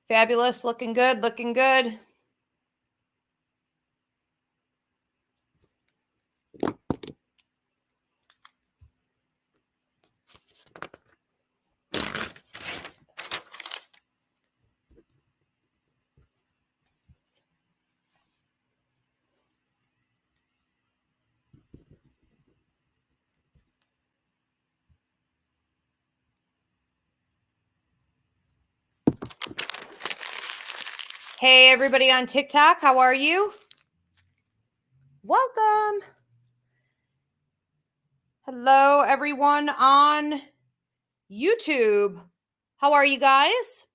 Fabulous. Looking good. Looking good. Hey, everybody on TikTok. How are you? Welcome. Hello, everyone on YouTube. How are you guys?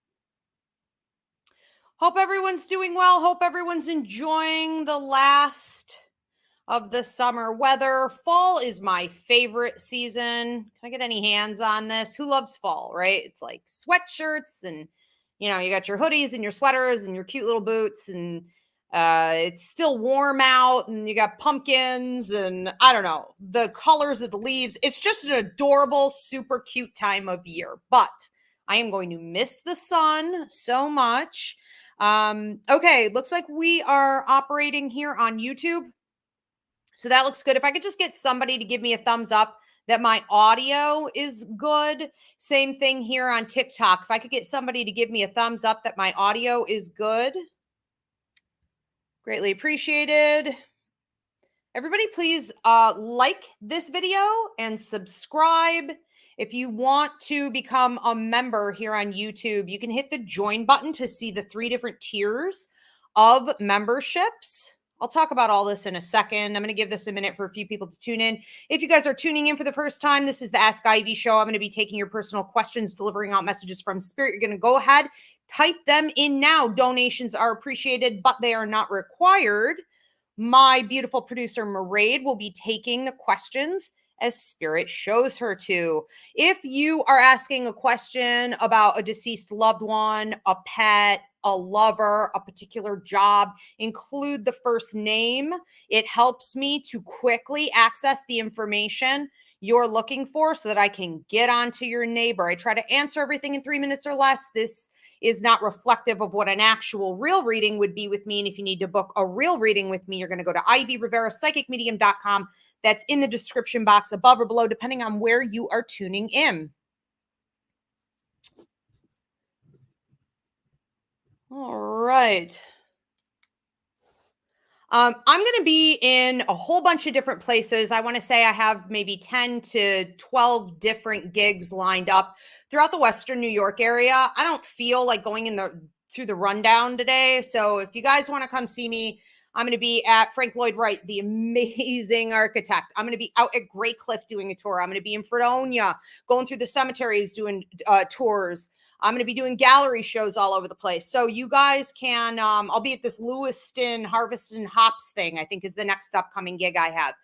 Hope everyone's doing well. Hope everyone's enjoying the last of the summer weather. Fall is my favorite season. Can I get any hands on this? Who loves fall, right? It's like sweatshirts and, you know, you got your hoodies and your sweaters and your cute little boots, and it's still warm out, and you got pumpkins and I don't know, the colors of the leaves. It's just an adorable, super cute time of year. But I am going to miss the sun so much. Okay, looks like we are operating here on YouTube. So that looks good. If I could just get somebody to give me a thumbs up that my audio is good. Same thing here on TikTok. If I could get somebody to give me a thumbs up that my audio is good. Greatly appreciated. Everybody, please like this video and subscribe. If you want to become a member here on YouTube, you can hit the join button to see the 3 different tiers of memberships. I'll talk about all this in a second. I'm going to give this a minute for a few people to tune in. If you guys are tuning in for the first time, this is the Ask Ivy Show. I'm going to be taking your personal questions, delivering out messages from Spirit. You're going to go ahead, type them in now. Donations are appreciated, but they are not required. My beautiful producer, Mairead, will be taking the questions as Spirit shows her to. If you are asking a question about a deceased loved one, a pet, a lover, a particular job, include the first name. It helps me to quickly access the information you're looking for so that I can get onto your neighbor. I try to answer everything in 3 minutes or less. This is not reflective of what an actual real reading would be with me. And if you need to book a real reading with me, you're going to go to ivyrivera.psychicmedium.com. That's in the description box above or below, depending on where you are tuning in. All right. I'm going to be in a whole bunch of different places. I want to say I have maybe 10 to 12 different gigs lined up throughout the Western New York area. I don't feel like going through the rundown today. So if you guys want to come see me, I'm going to be at Frank Lloyd Wright, the amazing architect. I'm going to be out at Grey Cliff doing a tour. I'm going to be in Fredonia, going through the cemeteries, doing tours. I'm going to be doing gallery shows all over the place. So you guys can, I'll be at this Lewiston Harvest and Hops thing, I think is the next upcoming gig I have.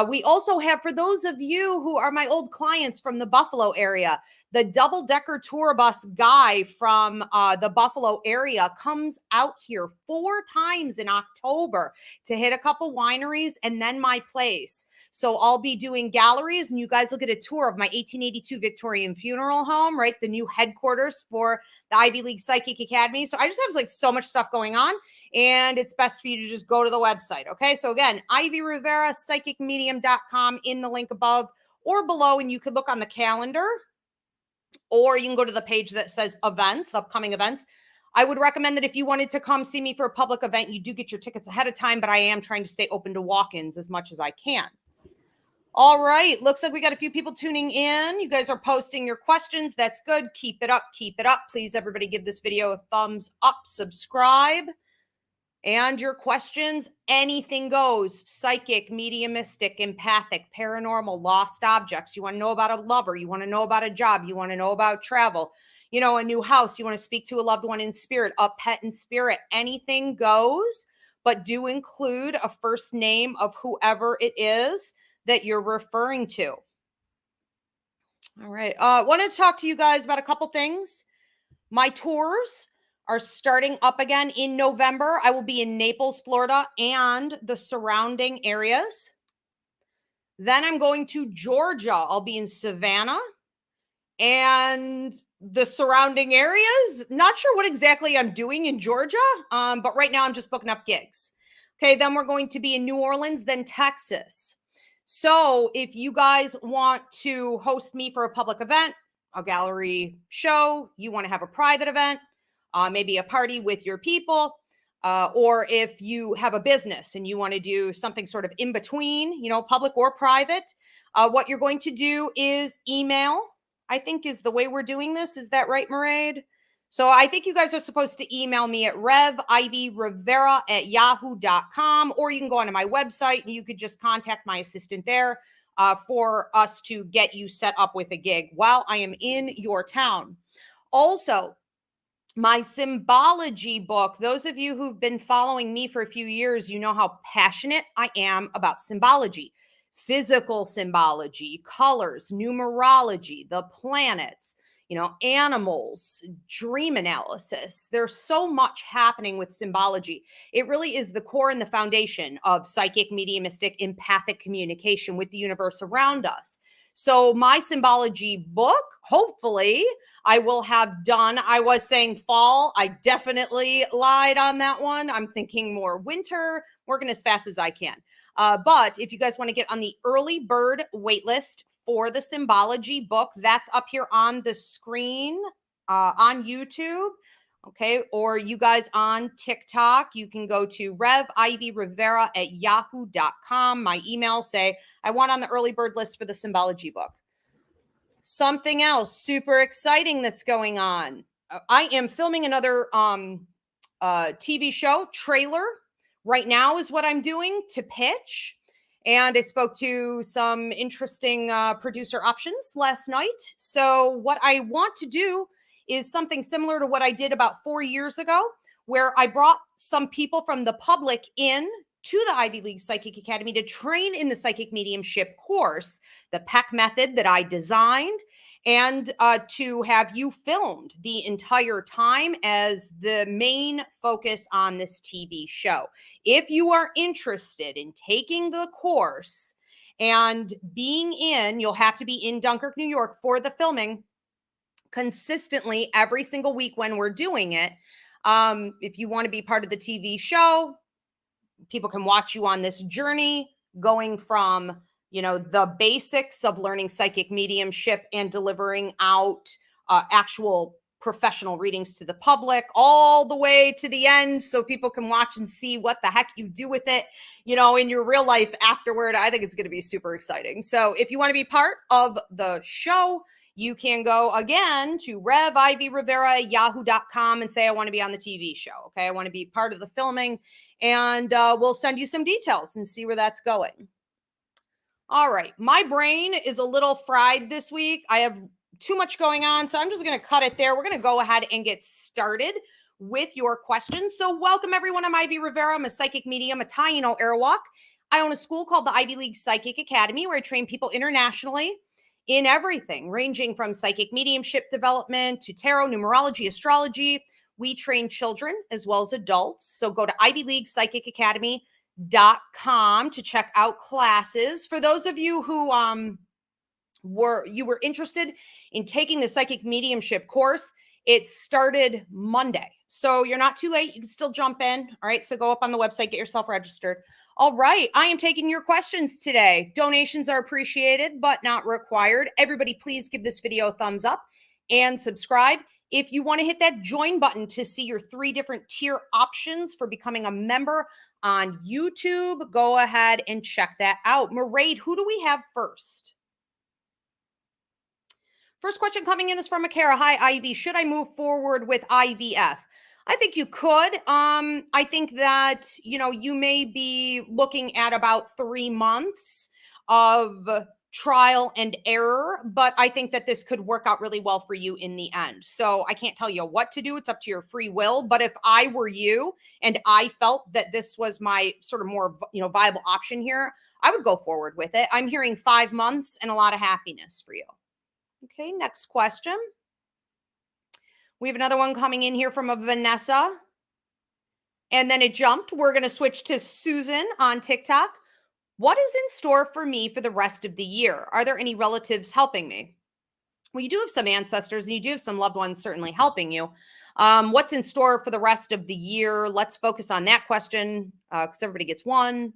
We also have, for those of you who are my old clients from the Buffalo area, the double-decker tour bus guy from the Buffalo area comes out here 4 times in October to hit a couple wineries and then my place. So I'll be doing galleries, and you guys will get a tour of my 1882 Victorian funeral home, right? The new headquarters for the Ivy League Psychic Academy. So I just have like so much stuff going on, and it's best for you to just go to the website. Okay. So again, Ivy Rivera, psychicmedium.com in the link above or below, and you could look on the calendar, or you can go to the page that says events, upcoming events. I would recommend that if you wanted to come see me for a public event, you do get your tickets ahead of time, but I am trying to stay open to walk-ins as much as I can. All right. Looks like we got a few people tuning in. You guys are posting your questions. That's good. Keep it up. Keep it up. Please, everybody, give this video a thumbs up, subscribe. And your questions, anything goes. Psychic, mediumistic, empathic, paranormal, lost objects. You want to know about a lover. You want to know about a job. You want to know about travel. You know, a new house. You want to speak to a loved one in spirit, a pet in spirit. Anything goes, but do include a first name of whoever it is that you're referring to. All right. I want to talk to you guys about a couple things. My tours are starting up again in November. I will be in Naples, Florida, and the surrounding areas. Then I'm going to Georgia. I'll be in Savannah and the surrounding areas. Not sure what exactly I'm doing in Georgia, but right now I'm just booking up gigs. Okay, then we're going to be in New Orleans, then Texas. So if you guys want to host me for a public event, a gallery show, you want to have a private event, maybe a party with your people, or if you have a business and you want to do something sort of in between, public or private, what you're going to do is email, I think is the way we're doing this. Is that right, Mairead? So I think you guys are supposed to email me at revivrivera@yahoo.com, or you can go onto my website and you could just contact my assistant there for us to get you set up with a gig while I am in your town. Also, my symbology book, those of you who've been following me for a few years, you know how passionate I am about symbology, physical symbology, colors, numerology, the planets, animals, dream analysis. There's so much happening with symbology. It really is the core and the foundation of psychic, mediumistic, empathic communication with the universe around us. So my symbology book, hopefully, I will have done. I was saying fall. I definitely lied on that one. I'm thinking more winter, working as fast as I can. But if you guys want to get on the early bird waitlist for the symbology book, that's up here on the screen on YouTube. Okay. Or you guys on TikTok, you can go to revivrivera@yahoo.com. My email, say, I want on the early bird list for the symbology book. Something else super exciting that's going on. I am filming another TV show trailer right now is what I'm doing to pitch. And I spoke to some interesting producer options last night. So what I want to do is something similar to what I did about 4 years ago, where I brought some people from the public in to the Ivy League Psychic Academy to train in the psychic mediumship course, the PEC method that I designed, and to have you filmed the entire time as the main focus on this TV show. If you are interested in taking the course and being in, you'll have to be in Dunkirk, New York for the filming consistently every single week when we're doing it. If you want to be part of the TV show, people can watch you on this journey going from, the basics of learning psychic mediumship and delivering out actual professional readings to the public all the way to the end so people can watch and see what the heck you do with it, in your real life afterward. I think it's going to be super exciting. So if you want to be part of the show, you can go again to revivrivera@yahoo.com and say, I want to be on the TV show. Okay. I want to be part of the filming, and we'll send you some details and see where that's going. All right. My brain is a little fried this week. I have too much going on, so I'm just going to cut it there. We're going to go ahead and get started with your questions. So welcome, everyone. I'm Ivy Rivera. I'm a psychic medium, a Taino Airwalk. I own a school called the Ivy League Psychic Academy, where I train people internationally in everything, ranging from psychic mediumship development to tarot, numerology, astrology. We train children as well as adults. So go to ivyleaguepsychicacademy.com to check out classes. For those of you who were interested in taking the psychic mediumship course, it started Monday. So you're not too late. You can still jump in. All right. So go up on the website, get yourself registered. All right. I am taking your questions today. Donations are appreciated, but not required. Everybody, please give this video a thumbs up and subscribe. If you want to hit that join button to see your 3 different tier options for becoming a member on YouTube, go ahead and check that out. Mairead, who do we have first? First question coming in is from Akara. Hi, Ivy. Should I move forward with IVF? I think you could. I think that, you may be looking at about 3 months of trial and error, but I think that this could work out really well for you in the end. So I can't tell you what to do. It's up to your free will. But if I were you and I felt that this was my sort of more, viable option here, I would go forward with it. I'm hearing 5 months and a lot of happiness for you. Okay, next question. We have another one coming in here from a Vanessa. And then it jumped. We're going to switch to Susan on TikTok. What is in store for me for the rest of the year? Are there any relatives helping me? Well, you do have some ancestors and you do have some loved ones certainly helping you. What's in store for the rest of the year? Let's focus on that question because everybody gets one.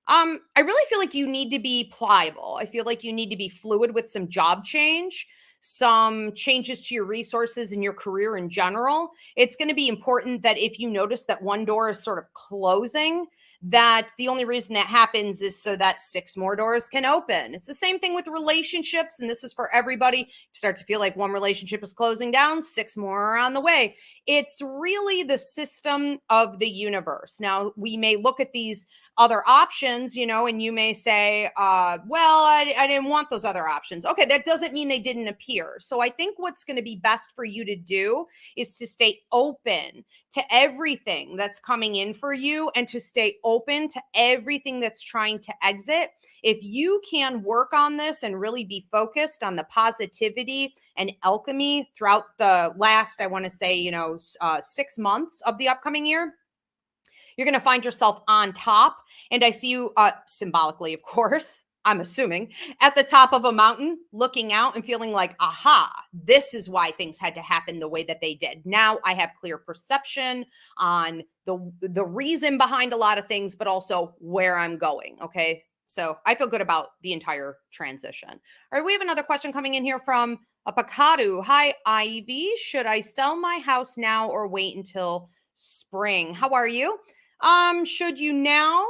I really feel like you need to be pliable. I feel like you need to be fluid with some job change, some changes to your resources and your career in general. It's going to be important that if you notice that one door is sort of closing, that the only reason that happens is so that six more doors can open. It's the same thing with relationships, and this is for everybody. You start to feel like one relationship is closing down, six more are on the way. It's really the system of the universe. Now, we may look at these other options, and you may say, well, I didn't want those other options. Okay, that doesn't mean they didn't appear. So I think what's going to be best for you to do is to stay open to everything that's coming in for you and to stay open to everything that's trying to exit. If you can work on this and really be focused on the positivity and alchemy throughout the last, I want to say, 6 months of the upcoming year, you're going to find yourself on top. And I see you symbolically, of course, I'm assuming, at the top of a mountain, looking out and feeling like, aha, this is why things had to happen the way that they did. Now I have clear perception on the reason behind a lot of things, but also where I'm going. Okay. So I feel good about the entire transition. All right. We have another question coming in here from Apakadu. Hi, Ivy. Should I sell my house now or wait until spring? How are you? Should you now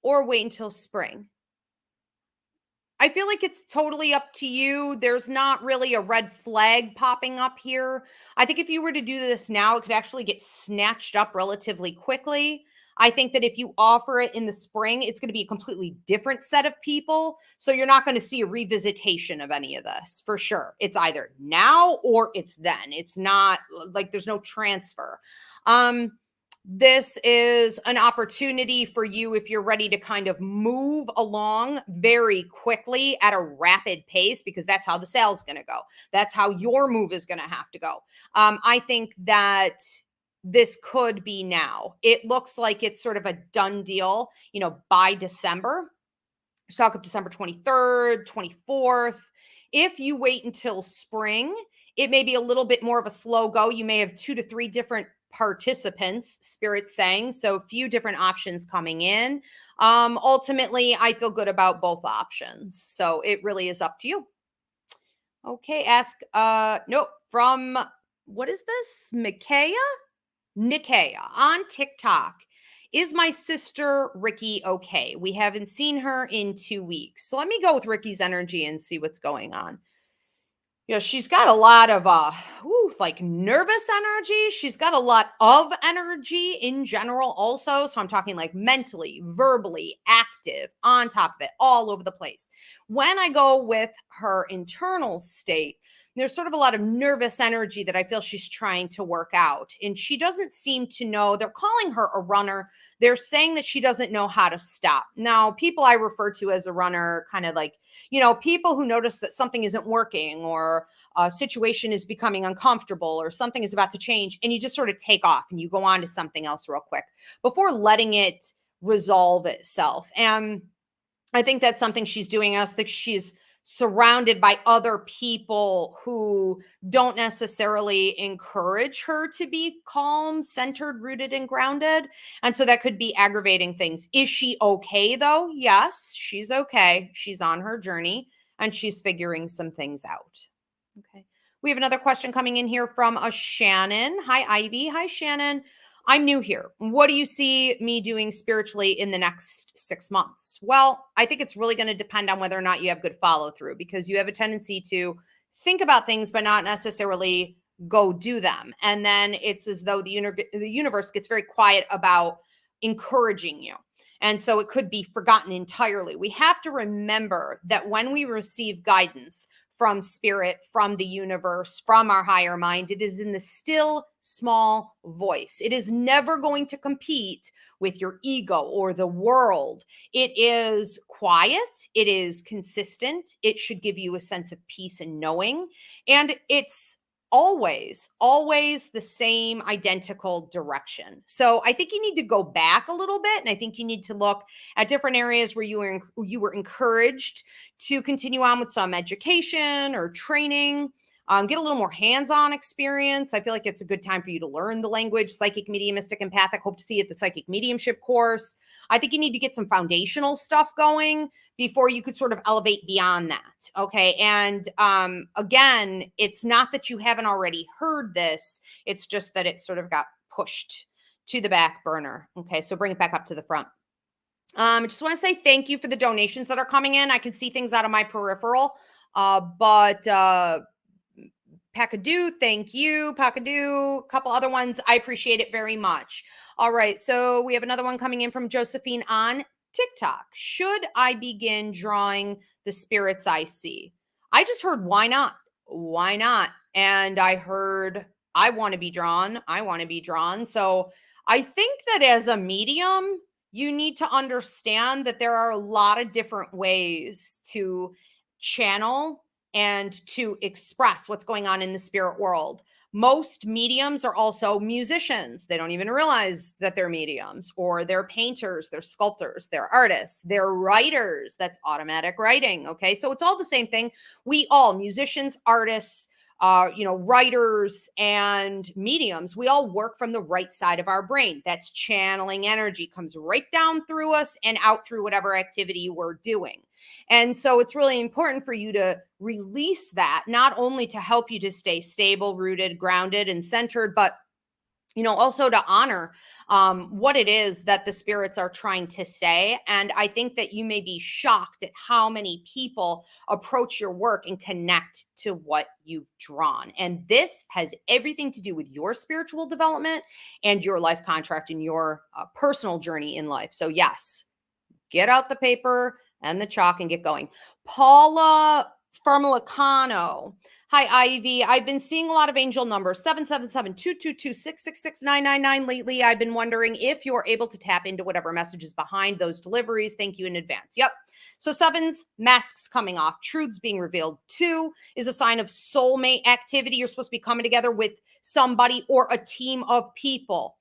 or wait until spring? I feel like it's totally up to you. There's not really a red flag popping up here. I think if you were to do this now, it could actually get snatched up relatively quickly. I think that if you offer it in the spring, it's going to be a completely different set of people. So you're not going to see a revisitation of any of this for sure. It's either now or it's then. It's not like there's no transfer. This is an opportunity for you if you're ready to kind of move along very quickly at a rapid pace, because that's how the sale is going to go. That's how your move is going to have to go. I think that this could be now. It looks like it's sort of a done deal, by December. Talk of December 23rd, 24th. If you wait until spring, it may be a little bit more of a slow go. You may have 2 to 3 different participants, Spirit saying, so a few different options coming in. Ultimately, I feel good about both options. So it really is up to you. Okay, ask, nope, from, what is this? Nikea on TikTok. Is my sister Ricky okay? We haven't seen her in 2 weeks. So let me go with Ricky's energy and see what's going on. She's got a lot of like nervous energy. She's got a lot of energy in general also. So I'm talking like mentally, verbally, active, on top of it, all over the place. When I go with her internal state, there's sort of a lot of nervous energy that I feel she's trying to work out. And she doesn't seem to know. They're calling her a runner. They're saying that she doesn't know how to stop. Now, people I refer to as a runner, kind of like, people who notice that something isn't working or a situation is becoming uncomfortable or something is about to change, and you just sort of take off and you go on to something else real quick before letting it resolve itself. And I think that's something she's doing. I think she's surrounded by other people who don't necessarily encourage her to be calm, centered, rooted, and grounded. And so that could be aggravating things. Is she okay though? Yes, she's okay. She's on her journey and she's figuring some things out. Okay. We have another question coming in here from a Shannon. Hi, Ivy. Hi, Shannon. I'm new here. What do you see me doing spiritually in the next 6 months? Well, I think it's really going to depend on whether or not you have good follow through, because you have a tendency to think about things, but not necessarily go do them. And then it's as though the universe gets very quiet about encouraging you. And so it could be forgotten entirely. We have to remember that when we receive guidance from spirit, from the universe, from our higher mind, it is in the still small voice. It is never going to compete with your ego or the world. It is quiet. It is consistent. It should give you a sense of peace and knowing. And it's always the same identical direction. So I think you need to go back a little bit, and I think you need to look at different areas where you were encouraged to continue on with some education or training. Get a little more hands-on experience. I feel like it's a good time for you to learn the language, psychic, mediumistic, empathic. Hope to see you at the psychic mediumship course. I think you need to get some foundational stuff going before you could sort of elevate beyond that. Okay. And again, it's not that you haven't already heard this, it's just that it sort of got pushed to the back burner. Okay. So bring it back up to the front. I just want to say thank you for the donations that are coming in. I can see things out of my peripheral, but Pakadoo, thank you. Pakadoo, a couple other ones. I appreciate it very much. All right. So we have another one coming in from Josephine on TikTok. Should I begin drawing the spirits I see? I just heard, why not? Why not? And I heard, I want to be drawn. I want to be drawn. So I think that as a medium, you need to understand that there are a lot of different ways to channel and to express what's going on in the spirit world. Most mediums are also musicians. They don't even realize that they're mediums, or they're painters, they're sculptors, they're artists, they're writers. That's automatic writing. Okay. So it's all the same thing. We all, musicians, artists, writers and mediums, we all work from the right side of our brain. That's channeling energy, comes right down through us and out through whatever activity we're doing. And so it's really important for you to release that, not only to help you to stay stable, rooted, grounded, and centered, but also to honor what it is that the spirits are trying to say. And I think that you may be shocked at how many people approach your work and connect to what you've drawn. And this has everything to do with your spiritual development and your life contract and your personal journey in life. So yes, get out the paper and the chalk and get going. Paula Farmalicano. Hi, Ivy. I've been seeing a lot of angel numbers, 777-222-666-999 lately. I've been wondering if you're able to tap into whatever message is behind those deliveries. Thank you in advance. Yep. So 7's masks coming off, truths being revealed. 2 is a sign of soulmate activity. You're supposed to be coming together with somebody or a team of people.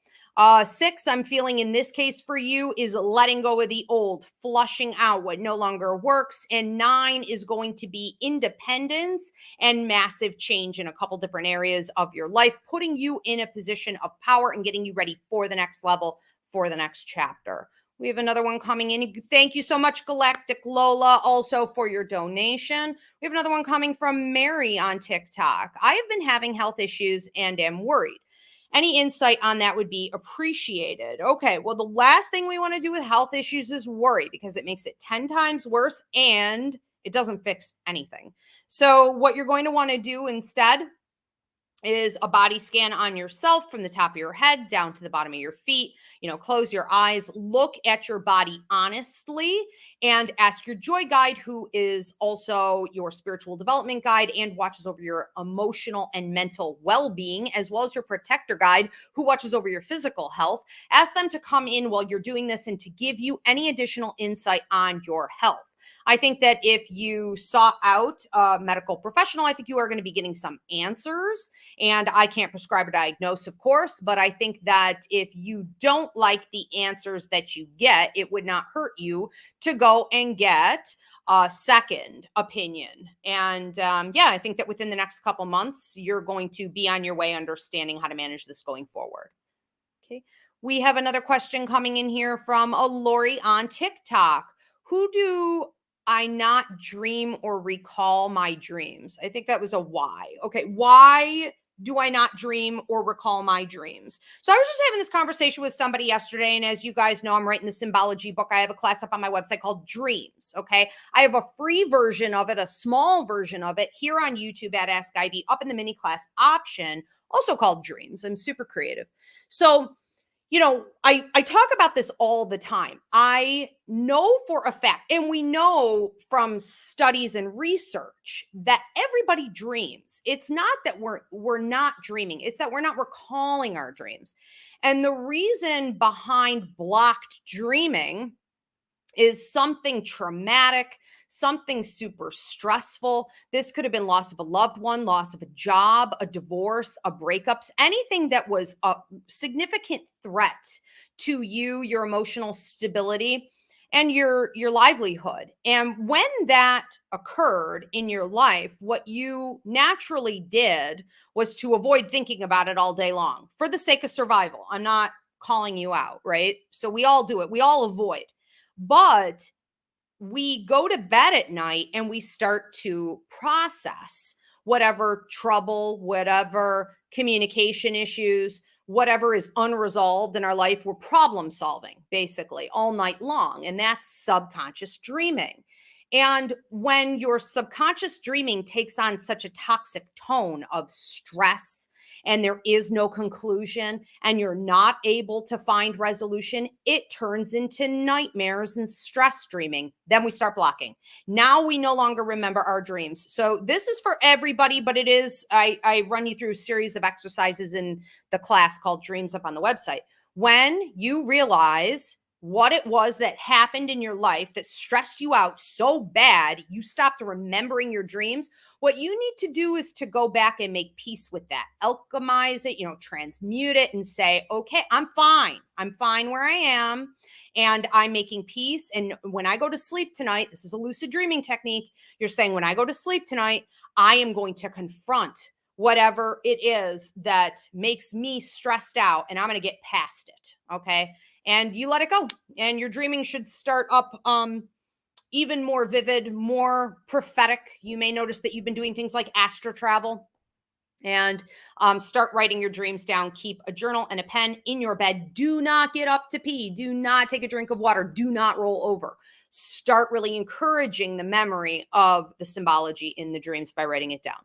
6, I'm feeling in this case for you, is letting go of the old, flushing out what no longer works. And 9 is going to be independence and massive change in a couple different areas of your life, putting you in a position of power and getting you ready for the next level, for the next chapter. We have another one coming in. Thank you so much, Galactic Lola, also for your donation. We have another one coming from Mary on TikTok. I have been having health issues and am worried. Any insight on that would be appreciated. Okay, well, the last thing we want to do with health issues is worry, because it makes it 10 times worse and it doesn't fix anything. So what you're going to want to do instead is a body scan on yourself from the top of your head down to the bottom of your feet. Close your eyes, look at your body honestly, and ask your joy guide, who is also your spiritual development guide and watches over your emotional and mental well-being, as well as your protector guide, who watches over your physical health. Ask them to come in while you're doing this and to give you any additional insight on your health. I think that if you sought out a medical professional, I think you are going to be getting some answers. And I can't prescribe or diagnose, of course, but I think that if you don't like the answers that you get, it would not hurt you to go and get a second opinion. And I think that within the next couple months, you're going to be on your way understanding how to manage this going forward. Okay. We have another question coming in here from Lori on TikTok. Who do I not dream or recall my dreams? I think that was a why. Okay. Why do I not dream or recall my dreams? So I was just having this conversation with somebody yesterday. And as you guys know, I'm writing the Symbology book. I have a class up on my website called Dreams. Okay. I have a free version of it, a small version of it here on YouTube at Ask Ivy, up in the mini class option, also called Dreams. I'm super creative. So I talk about this all the time. I know for a fact, and we know from studies and research, that everybody dreams. It's not that we're not dreaming. It's that we're not recalling our dreams. And the reason behind blocked dreaming is something traumatic, something super stressful. This could have been loss of a loved one, loss of a job, a divorce, a breakups, anything that was a significant threat to you, your emotional stability, and your livelihood. And when that occurred in your life, what you naturally did was to avoid thinking about it all day long for the sake of survival. I'm not calling you out, right? So we all do it. We all avoid. But we go to bed at night and we start to process whatever trouble, whatever communication issues, whatever is unresolved in our life. We're problem solving basically all night long. And that's subconscious dreaming. And when your subconscious dreaming takes on such a toxic tone of stress, and there is no conclusion, and you're not able to find resolution, it turns into nightmares and stress dreaming. Then we start blocking. Now we no longer remember our dreams. So this is for everybody, but it is, I run you through a series of exercises in the class called Dreams Up on the website. When you realize what it was that happened in your life that stressed you out so bad, you stopped remembering your dreams. What you need to do is to go back and make peace with that, alchemize it, transmute it and say, okay, I'm fine. I'm fine where I am. And I'm making peace. And when I go to sleep tonight, this is a lucid dreaming technique. You're saying, when I go to sleep tonight, I am going to confront whatever it is that makes me stressed out, and I'm going to get past it. Okay. And you let it go, and your dreaming should start up even more vivid, more prophetic. You may notice that you've been doing things like astral travel, and start writing your dreams down. Keep a journal and a pen in your bed. Do not get up to pee. Do not take a drink of water. Do not roll over. Start really encouraging the memory of the symbology in the dreams by writing it down.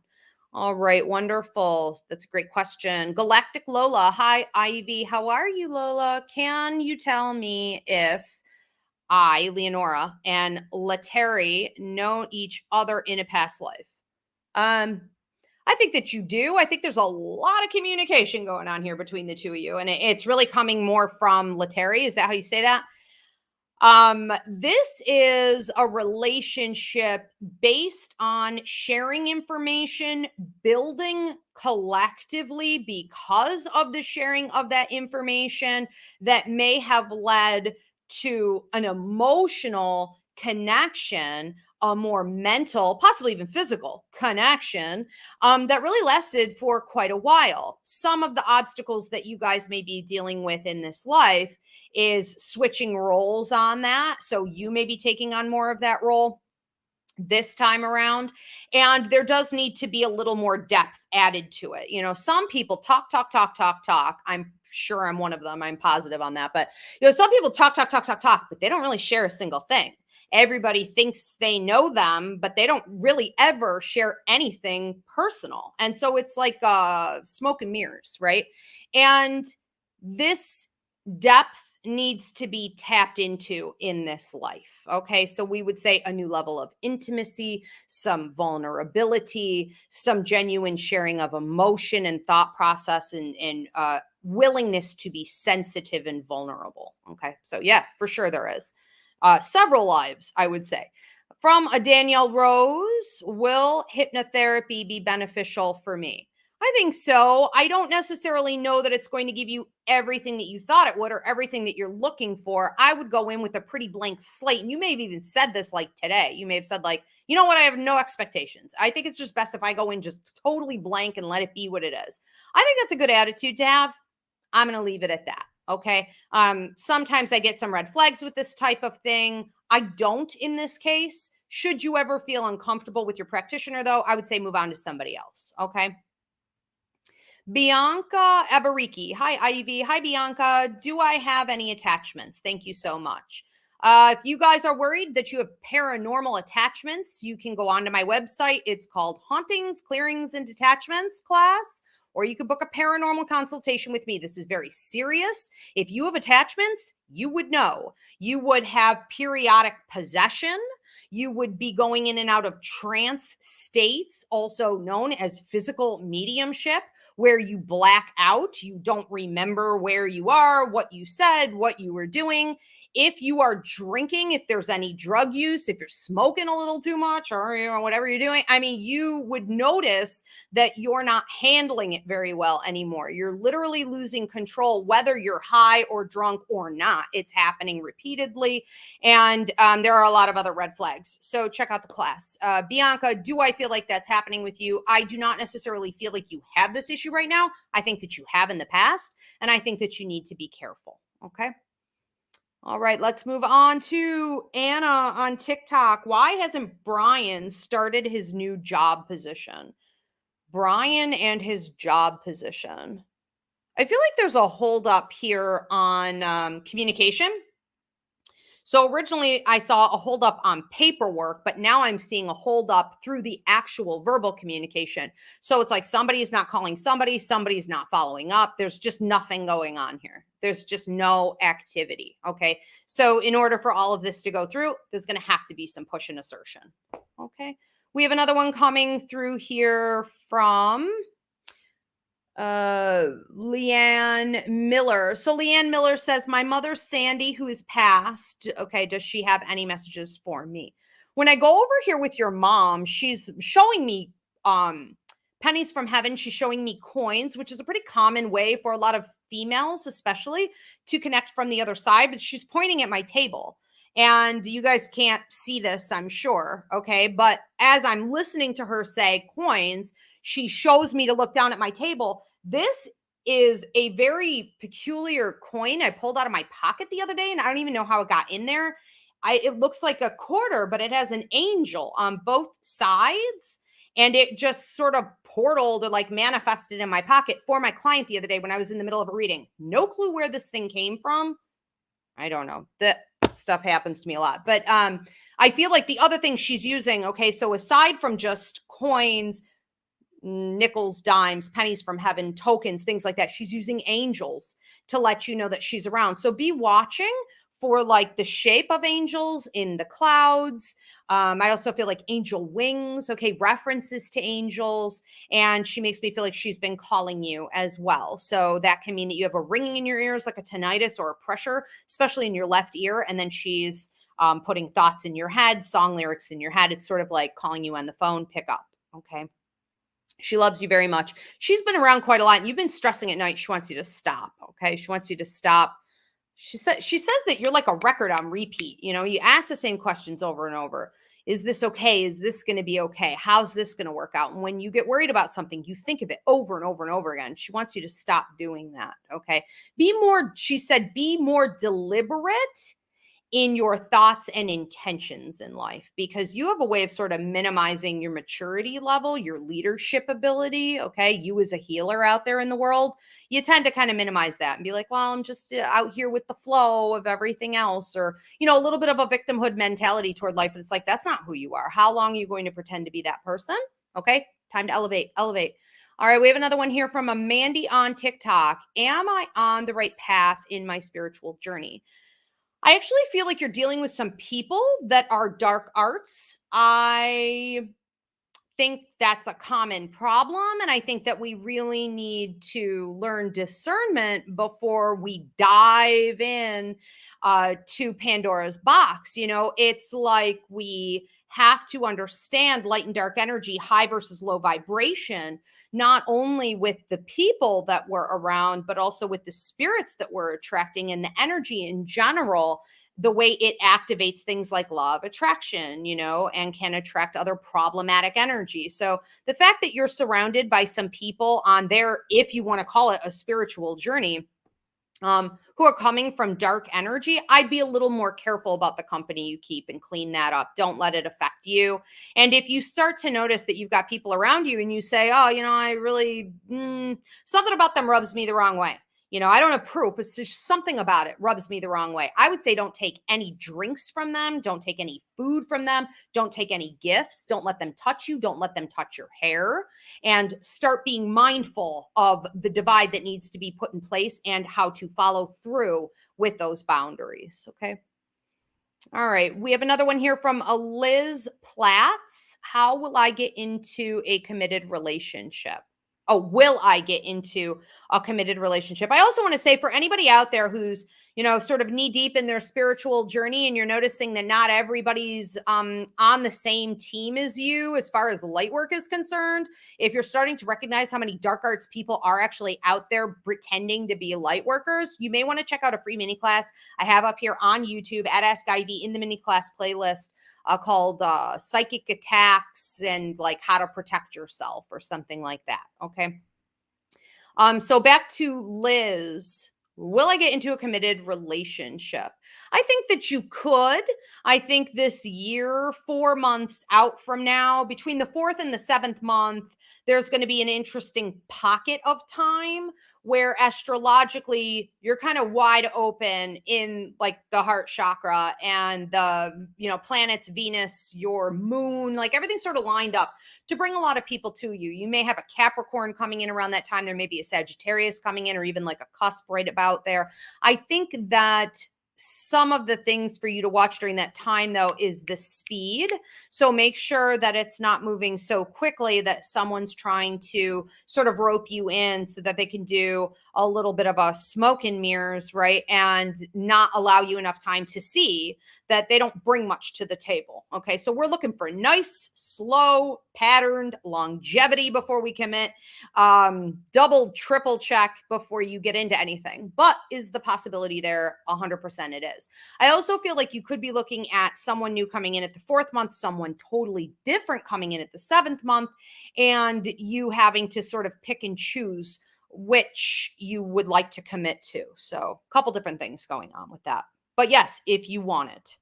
All right, wonderful. That's a great question. Galactic Lola. Hi, Ivy. How are you, Lola? Can you tell me if I, Leonora, and Leteri know each other in a past life? I think that you do. I think there's a lot of communication going on here between the two of you, and it's really coming more from Leteri. Is that how you say that? This is a relationship based on sharing information, building collectively because of the sharing of that information that may have led to an emotional connection, a more mental, possibly even physical connection, that really lasted for quite a while. Some of the obstacles that you guys may be dealing with in this life is switching roles on that. So you may be taking on more of that role this time around. And there does need to be a little more depth added to it. Some people talk, talk, talk, talk, talk. I'm sure I'm one of them. I'm positive on that. But, some people talk, talk, talk, talk, talk, but they don't really share a single thing. Everybody thinks they know them, but they don't really ever share anything personal. And so it's like smoke and mirrors, right? And this depth needs to be tapped into in this life. Okay. So we would say a new level of intimacy, some vulnerability, some genuine sharing of emotion and thought process, and willingness to be sensitive and vulnerable. Okay. So yeah, for sure there is. Several lives, I would say. From a Danielle Rose, will hypnotherapy be beneficial for me? I think so. I don't necessarily know that it's going to give you everything that you thought it would or everything that you're looking for. I would go in with a pretty blank slate. And you may have even said this like today. You may have said like, you know what? I have no expectations. I think it's just best if I go in just totally blank and let it be what it is. I think that's a good attitude to have. I'm going to leave it at that. Okay. Sometimes I get some red flags with this type of thing. I don't in this case. Should you ever feel uncomfortable with your practitioner, though, I would say move on to somebody else. Okay. Bianca Abariki. Hi, Ivy. Hi, Bianca. Do I have any attachments? Thank you so much. If you guys are worried that you have paranormal attachments, you can go onto my website. It's called Hauntings, Clearings, and Detachments class, or you could book a paranormal consultation with me. This is very serious. If you have attachments, you would know. You would have periodic possession. You would be going in and out of trance states, also known as physical mediumship, where you black out. You don't remember where you are, what you said, what you were doing. If you are drinking, if there's any drug use, if you're smoking a little too much or whatever you're doing, I mean, you would notice that you're not handling it very well anymore. You're literally losing control, whether you're high or drunk or not. It's happening repeatedly. And there are a lot of other red flags. So check out the class. Bianca, do I feel like that's happening with you? I do not necessarily feel like you have this issue right now. I think that you have in the past, and I think that you need to be careful. Okay. All right, let's move on to Anna on TikTok. Why hasn't Brian started his new job position? Brian and his job position. I feel like there's a holdup here on communication. So originally I saw a holdup on paperwork, but now I'm seeing a holdup through the actual verbal communication. So it's like somebody is not calling somebody, somebody's not following up. There's just nothing going on here. There's just no activity. Okay. So in order for all of this to go through, there's going to have to be some push and assertion. Okay. We have another one coming through here from Leanne Miller. So Leanne Miller says, my mother Sandy, who is passed, okay, does she have any messages for me? When I go over here with your mom, she's showing me pennies from heaven. She's showing me coins, which is a pretty common way for a lot of females especially to connect from the other side, but she's pointing at my table. And you guys can't see this, I'm sure, okay? But as I'm listening to her say coins, she shows me to look down at my table. This is a very peculiar coin I pulled out of my pocket the other day, and I don't even know how it got in there. It looks like a quarter, but it has an angel on both sides, and it just sort of portaled or like manifested in my pocket for my client the other day when I was in the middle of a reading. No clue where this thing came from. I don't know. That stuff happens to me a lot. But I feel like the other thing she's using, okay, so aside from just coins, nickels, dimes, pennies from heaven, tokens, things like that, she's using angels to let you know that she's around. So be watching for like the shape of angels in the clouds. I also feel like angel wings, okay, references to angels. And she makes me feel like she's been calling you as well. So that can mean that you have a ringing in your ears, like a tinnitus or a pressure, especially in your left ear. And then she's putting thoughts in your head, song lyrics in your head. It's sort of like calling you on the phone, pick up, okay? She loves you very much. She's been around quite a lot, and you've been stressing at night. She wants you to stop, okay? She wants you to stop. She says that you're like a record on repeat. You know, you ask the same questions over and over. Is this okay? Is this going to be okay? How's this going to work out? And when you get worried about something, you think of it over and over and over again. She wants you to stop doing that, okay? She said, be more deliberate in your thoughts and intentions in life, because you have a way of sort of minimizing your maturity level, your leadership ability. Okay. You as a healer out there in the world, you tend to kind of minimize that and be like, well, I'm just out here with the flow of everything else, or, a little bit of a victimhood mentality toward life. And it's like, that's not who you are. How long are you going to pretend to be that person? Okay. Time to elevate. All right. We have another one here from a Mandy on TikTok. Am I on the right path in my spiritual journey? I actually feel like you're dealing with some people that are dark arts. I think that's a common problem. And I think that we really need to learn discernment before we dive in to Pandora's box. It's like we have to understand light and dark energy, high versus low vibration, not only with the people that we're around, but also with the spirits that we're attracting and the energy in general, the way it activates things like law of attraction, and can attract other problematic energy. So the fact that you're surrounded by some people on their, if you want to call it a spiritual journey, who are coming from dark energy, I'd be a little more careful about the company you keep and clean that up. Don't let it affect you. And if you start to notice that you've got people around you and you say, oh, I really, something about them rubs me the wrong way. I don't approve, but just something about it rubs me the wrong way. I would say don't take any drinks from them. Don't take any food from them. Don't take any gifts. Don't let them touch you. Don't let them touch your hair. And start being mindful of the divide that needs to be put in place and how to follow through with those boundaries. Okay. All right. We have another one here from a Liz Platts. How will I get into a committed relationship? will I get into a committed relationship? I also want to say for anybody out there who's, sort of knee deep in their spiritual journey and you're noticing that not everybody's on the same team as you as far as light work is concerned, if you're starting to recognize how many dark arts people are actually out there pretending to be light workers, you may want to check out a free mini class I have up here on YouTube at Ask Ivy in the mini class playlist called Psychic Attacks and like how to protect yourself or something like that. Okay. So back to Liz. Will I get into a committed relationship? I think that you could. I think this year, 4 months out from now, between the fourth and the seventh month, there's going to be an interesting pocket of time where astrologically you're kind of wide open in like the heart chakra and the, planets, Venus, your moon, like everything's sort of lined up to bring a lot of people to you. You may have a Capricorn coming in around that time. There may be a Sagittarius coming in or even like a cusp right about there. I think that some of the things for you to watch during that time, though, is the speed. So make sure that it's not moving so quickly that someone's trying to sort of rope you in so that they can do a little bit of a smoke and mirrors, right? And not allow you enough time to see that they don't bring much to the table. Okay. So we're looking for nice, slow, patterned longevity before we commit. Double, triple check before you get into anything. But is the possibility there? 100% it is. I also feel like you could be looking at someone new coming in at the fourth month, someone totally different coming in at the seventh month, and you having to sort of pick and choose which you would like to commit to. So a couple different things going on with that. But yes, if you want it.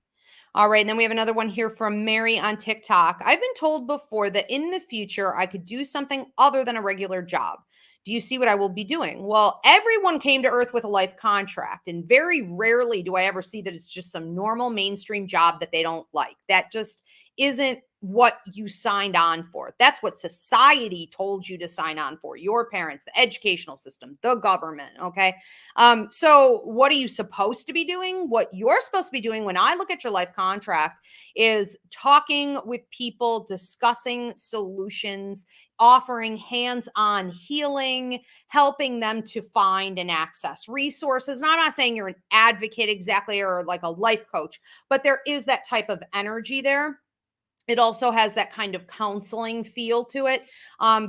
All right. And then we have another one here from Mary on TikTok. I've been told before that in the future, I could do something other than a regular job. Do you see what I will be doing? Well, everyone came to Earth with a life contract, and very rarely do I ever see that it's just some normal mainstream job that they don't like. That just isn't what you signed on for. That's what society told you to sign on for. Your parents, the educational system, the government. Okay. So what are you supposed to be doing? What you're supposed to be doing when I look at your life contract is talking with people, discussing solutions, offering hands-on healing, helping them to find and access resources. And I'm not saying you're an advocate exactly or like a life coach, but there is that type of energy there. It also has that kind of counseling feel to it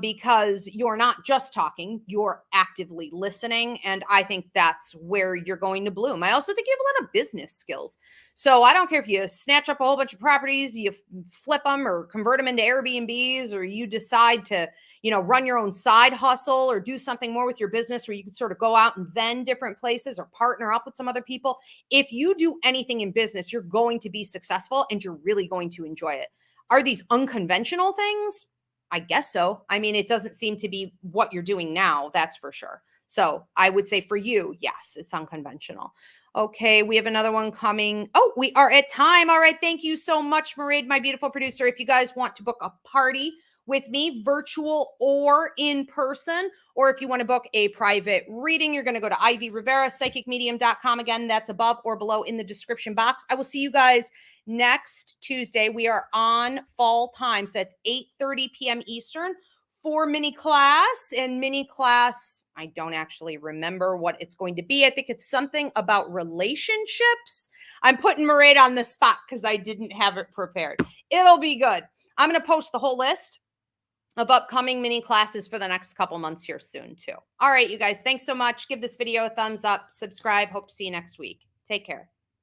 because you're not just talking, you're actively listening. And I think that's where you're going to bloom. I also think you have a lot of business skills. So I don't care if you snatch up a whole bunch of properties, you flip them or convert them into Airbnbs, or you decide to, run your own side hustle or do something more with your business where you can sort of go out and vend different places or partner up with some other people. If you do anything in business, you're going to be successful and you're really going to enjoy it. Are these unconventional things? I guess so. I mean, it doesn't seem to be what you're doing now, that's for sure. So I would say for you, yes, it's unconventional. Okay, we have another one coming. Oh, we are at time. All right, thank you so much, Mairead, my beautiful producer. If you guys want to book a party with me, virtual or in person, or if you want to book a private reading, you're going to go to Ivy Rivera, psychicmedium.com. Again, that's above or below in the description box. I will see you guys next Tuesday. We are on fall times. That's 8:30 p.m. Eastern for mini class. And mini class, I don't actually remember what it's going to be. I think it's something about relationships. I'm putting Mairead on the spot because I didn't have it prepared. It'll be good. I'm going to post the whole list of upcoming mini classes for the next couple months here soon too. All right, you guys, thanks so much. Give this video a thumbs up, subscribe. Hope to see you next week. Take care.